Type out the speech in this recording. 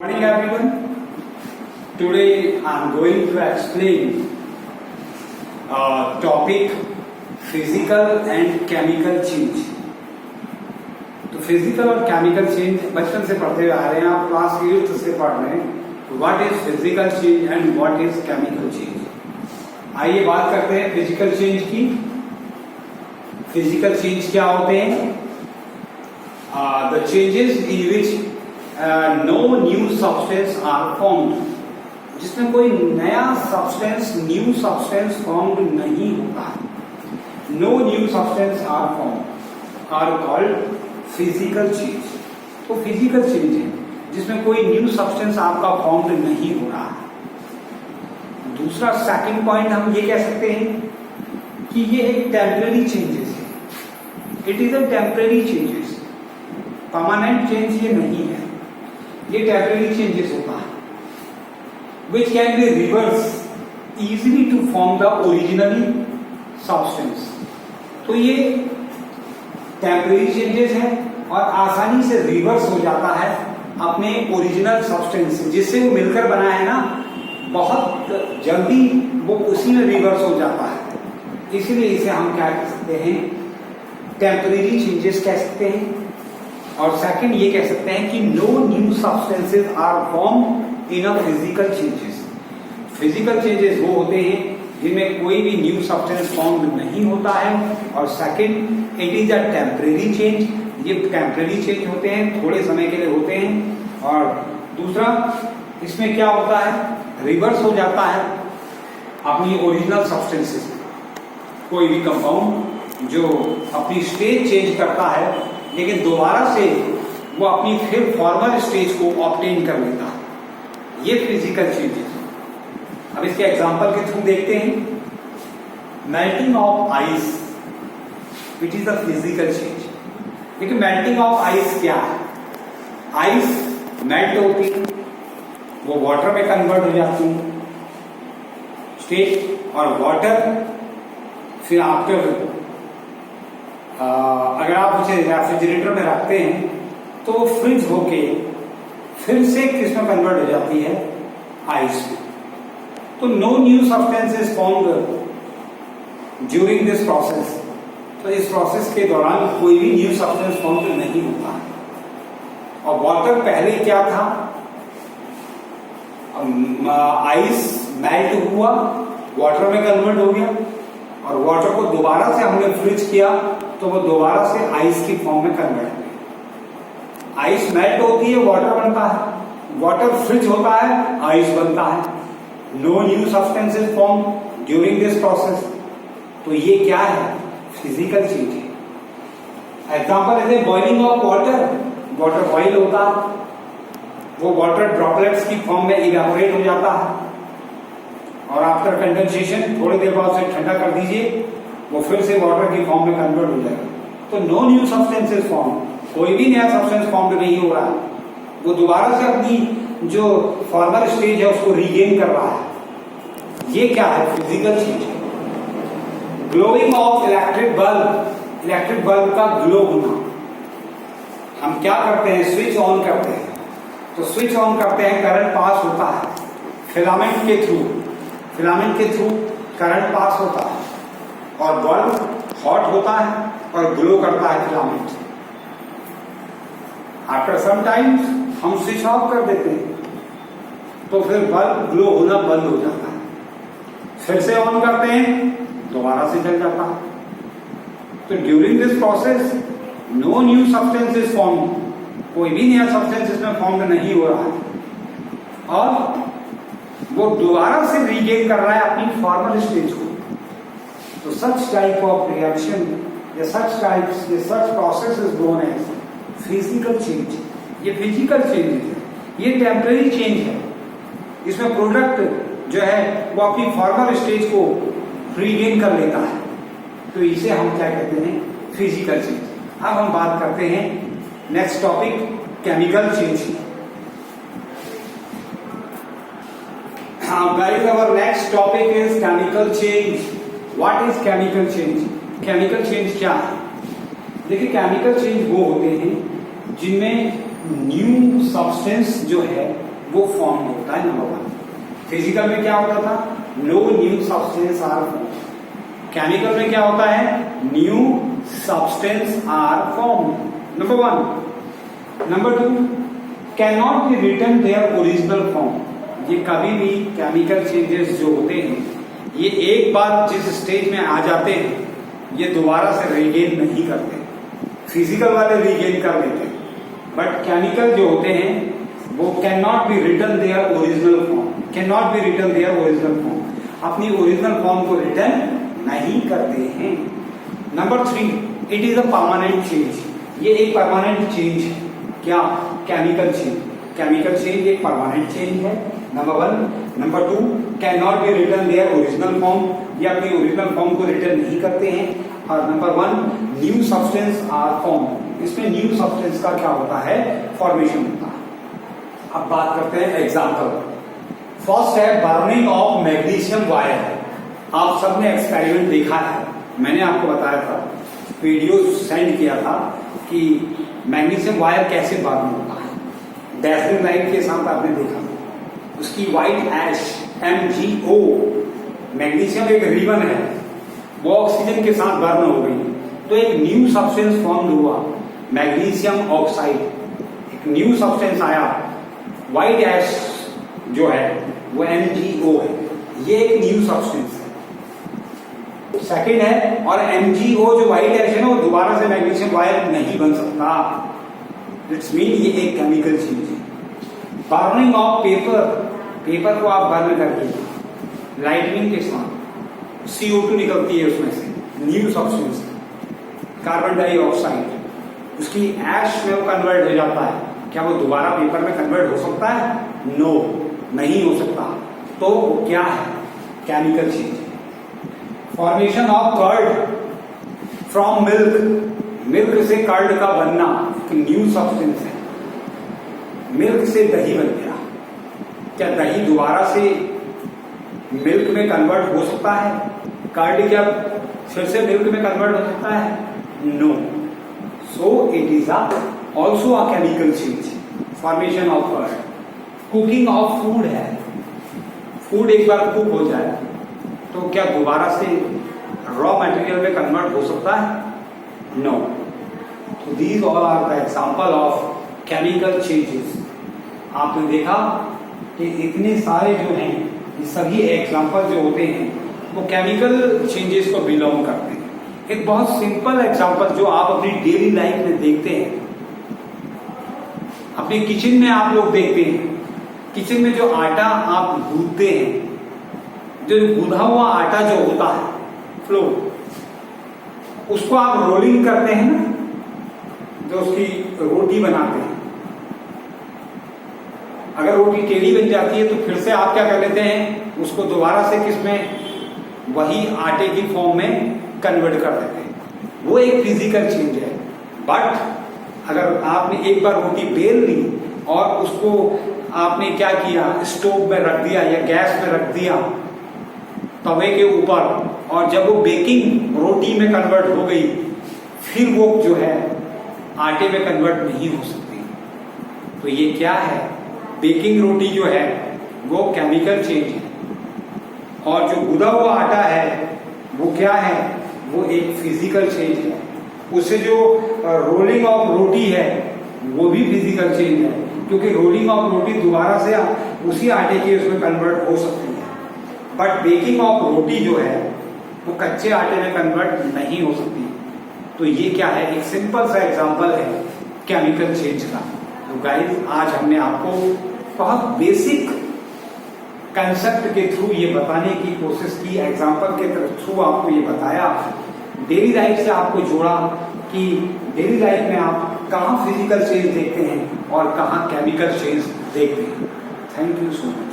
Morning everyone. Today I am going to explain topic physical and chemical change. तो physical और chemical change बचपन से पढ़ते हुए आ रहे हैं, आप क्लास 8th से पढ़ रहे हैं. What is physical change and what is chemical change. आइए बात करते हैं फिजिकल चेंज की. फिजिकल चेंज क्या होते हैं? The changes in which no new substance are formed, जिसमें कोई नया सब्सटेंस न्यू सब्सटेंस फॉर्म्ड नहीं होता है. No new substance are formed are called physical change. तो फिजिकल चेंज है जिसमें कोई न्यू सब्सटेंस आपका फॉर्म्ड नहीं हो रहा है. दूसरा सेकंड पॉइंट हम ये कह सकते हैं कि ये एक टेम्पररी चेंजेस है. It is a temporary changes, permanent change ये नहीं है. ये टेम्पररी चेंजेस होता है which can be reversed easily to form the originally substance. तो ये टेम्पररी चेंजेस है और आसानी से रिवर्स हो जाता है अपने ओरिजिनल सब्सटेंस से, जिससे वो मिलकर बना है ना, बहुत जल्दी वो उसी में रिवर्स हो जाता है. इसीलिए इसे हम क्या कह सकते हैं? टेम्पररी चेंजेस कह सकते हैं. और सेकंड ये कह सकते हैं कि no new substances are form in a physical changes. Physical changes वो होते हैं जिनमें कोई भी न्यू सब्सटेंस फॉर्म नहीं होता है. और second, it is a temporary change. ये टेम्परेरी चेंज होते हैं, थोड़े समय के लिए होते हैं. और दूसरा, इसमें क्या होता है? रिवर्स हो जाता है अपनी ओरिजिनल सब्सटेंसेस. कोई भी कंपाउंड जो अपनी स्टेज चेंज करता है लेकिन दोबारा से वो अपनी फिर फॉर्मल स्टेज को ऑब्टेन कर लेता है, ये फिजिकल चेंजेस. अब इसके एग्जांपल के थ्रू देखते हैं. Melting of ice, it is a physical change. लेकिन मेल्टिंग ऑफ आइस क्या है? आइस मेल्ट होती है, वो वाटर में कन्वर्ट हो जाती है स्टेज, और वाटर फिर आफ्टर अगर आप उसे रेफ्रिजरेटर में रखते हैं तो वो फ्रीज होके फिर से किसमें कन्वर्ट हो जाती है? आइस में. तो no new substance is formed during this process. तो इस प्रोसेस के दौरान कोई भी न्यू सब्सटेंस फॉर्म नहीं होता है. और वाटर पहले क्या था? आइस मेल्ट हुआ, वाटर में कन्वर्ट हो गया, और वाटर को दोबारा से हमने फ्रीज किया तो वो दोबारा से आइस की फॉर्म में कन्वर्ट हो गया. आइस मेल्ट होती है, वाटर बनता है, वाटर फ्रीज होता है, आइस बनता है. No new substance is form during this process. तो ये क्या है? फिजिकल चेंज है. एग्जांपल है boiling of water. Water boil होता है, वो वाटर ड्रॉपलेट्स की फॉर्म में इवेपोरेट हो जाता है, और आफ्टर कंडेंसेशन थोड़ी देर बाद उसे ठंडा कर दीजिए, वो फिर से वाटर की फॉर्म में कन्वर्ट हो जाएगा. तो नो न्यू सब्सटेंसेस फॉर्म, कोई भी नया सब्सटेंस फॉर्म नहीं हो रहा है, वो दोबारा से अपनी जो फॉर्मल स्टेज है उसको रीगेन कर रहा है. ये क्या है? Physical change. Glowing of electric bulb. Electric bulb का ग्लो होना. हम क्या करते हैं? स्विच ऑन करते हैं. तो स्विच ऑन करते हैं, करंट पास होता है फिलामेंट के थ्रू. फिलामेंट के थ्रू करंट पास होता है और बल्ब हॉट होता है और ग्लो करता है फिलामेंट. आफ्टर सम टाइम्स हम स्विच ऑफ कर देते हैं तो फिर बल्ब ग्लो होना बंद हो जाता है. फिर से ऑन करते हैं, दोबारा से जल जाता है. तो during this process no new substance is form. कोई भी नया सब्सटेंस इसमें फॉर्म नहीं हो रहा है, और वो दोबारा से रीगेन कर रहा है अपनी फॉर्मल स्टेज को. तो सच टाइप ऑफ रिएक्शन या such process is known as physical change. ये फिजिकल चेंज है, ये टेम्पररी चेंज है. इसमें प्रोडक्ट जो है वो अपनी फॉर्मल स्टेज को रीगेन कर लेता है. तो इसे हम क्या कहते हैं? Physical change. अब हम बात करते हैं next topic, chemical change. Guys, our next topic is chemical change. What is chemical change? Chemical change क्या है? देखिए, केमिकल चेंज वो होते हैं जिनमें न्यू सब्सटेंस जो है वो फॉर्म होता है। नंबर 1 फिजिकल में क्या होता था, no new substance are form. Chemical में क्या होता है, new substance are form. Number 1। Number 2 can not be return their original form. ये कभी भी केमिकल चेंजेस जो होते हैं ये एक बार जिस स्टेज में आ जाते हैं ये दोबारा से रीगेन नहीं करते। फिजिकल वाले रीगेन कर लेते हैं, बट केमिकल जो होते हैं वो can not be return their original form, can not be return their original form, अपनी ओरिजिनल फॉर्म को रिटर्न नहीं करते हैं। Number 3 it is a permanent change. ये एक परमानेंट चेंज है। क्या, केमिकल चेंज। केमिकल चेंज एक परमानेंट चेंज है। Number 1। Number 2 can not be return their original form, ये अपनी ओरिजिनल फॉर्म को रिटर्न नहीं करते हैं। और number 1 new substance are form. इसमें न्यू सब्सटेंस का क्या होता है, फॉर्मेशन होता है। अब बात करते हैं एग्जाम्पल। फर्स्ट है बर्निंग ऑफ मैग्नीशियम वायर। आप सबने एक्सपेरिमेंट देखा है, मैंने आपको बताया था, वीडियो सेंड किया था कि मैग्नीशियम वायर कैसे बर्न होता है। डैशलिंग लाइट के साथ आपने देखा, उसकी व्हाइट ऐश MgO, मैग्नीशियम एक रिबन है, वो ऑक्सीजन के साथ बर्न हो गई तो एक न्यू सब्सटेंस फॉर्म हुआ, मैग्नीशियम ऑक्साइड। एक न्यू सब्सटेंस आया, व्हाइट ऐश जो है वो MgO है, ये एक न्यू सब्सटेंस है। सेकंड है, और MgO जो व्हाइट ऐश है ना वो दोबारा से मैग्नीशियम वायर नहीं बन सकता। इट्स मीन ये एक केमिकल चेंज है। बर्निंग ऑफ पेपर, पेपर को आप बर्न करके लाइटनिंग के साथ CO2 निकलती है उसमें से, न्यू सब्सटेंस कार्बन डाइऑक्साइड, उसकी ऐश में वो कन्वर्ट हो जाता है। क्या वो दोबारा पेपर में कन्वर्ट हो सकता है? नो, नहीं हो सकता। तो क्या है, chemical change. Formation of curd from milk, milk से कर्ड का बनना एक न्यू सब्सटेंस है। मिल्क से दही बन गया, क्या दही दोबारा से मिल्क में कन्वर्ट हो सकता है? कर्ड क्या फिर से मिल्क में कन्वर्ट हो सकता है? No. So it is also a chemical change, formation of curd. Cooking of food है, फूड एक बार कुक हो जाए तो क्या दोबारा से रॉ मटेरियल में कन्वर्ट हो सकता है? नो। तो these all are the example of chemical changes. आपने देखा कि इतने सारे जो हैं ये सभी एग्जाम्पल जो होते हैं वो केमिकल चेंजेस को बिलोंग करते हैं। एक बहुत सिंपल एग्जाम्पल जो आप अपनी डेली लाइफ में देखते हैं, अपने किचन में आप लोग देखते हैं, किचन में जो आटा आप गूंथते हैं, जो गूंधा हुआ आटा जो होता है फ्लोर, उसको आप रोलिंग करते हैं ना, जो उसकी रोटी बनाते हैं। अगर रोटी टेढ़ी बन जाती है तो फिर से आप क्या कर लेते हैं, उसको दोबारा से किसमें, वही आटे की फॉर्म में कन्वर्ट कर देते हैं। वो एक फिजिकल चेंज है। बट अगर आपने एक बार रोटी बेल ली और उसको आपने क्या किया, स्टोव में रख दिया या गैस में रख दिया तवे के ऊपर, और जब वो बेकिंग रोटी में कन्वर्ट हो गई फिर वो जो है आटे में कन्वर्ट नहीं हो सकती। तो ये क्या है, बेकिंग रोटी जो है वो केमिकल चेंज है, और जो गूंदा हुआ आटा है वो क्या है, वो एक फिजिकल चेंज है। उससे जो रोलिंग ऑफ रोटी है वो भी फिजिकल चेंज है, क्योंकि रोलिंग ऑफ रोटी दोबारा से उसी आटे के उसमें कन्वर्ट हो सकती है। बट बेकिंग ऑफ रोटी जो है वो कच्चे आटे में कन्वर्ट नहीं हो सकती। तो ये क्या है, एक सिंपल सा एग्जांपल है केमिकल चेंज का। तो गाइस आज हमने आपको बहुत बेसिक कंसेप्ट के थ्रू ये बताने की कोशिश की, एग्जांपल के थ्रू आपको ये बताया, डेली लाइफ से आपको जोड़ा कि डेली लाइफ में आप कहाँ फिजिकल चेंज देखते हैं और कहाँ केमिकल चेंज देखते हैं। Thank you so much.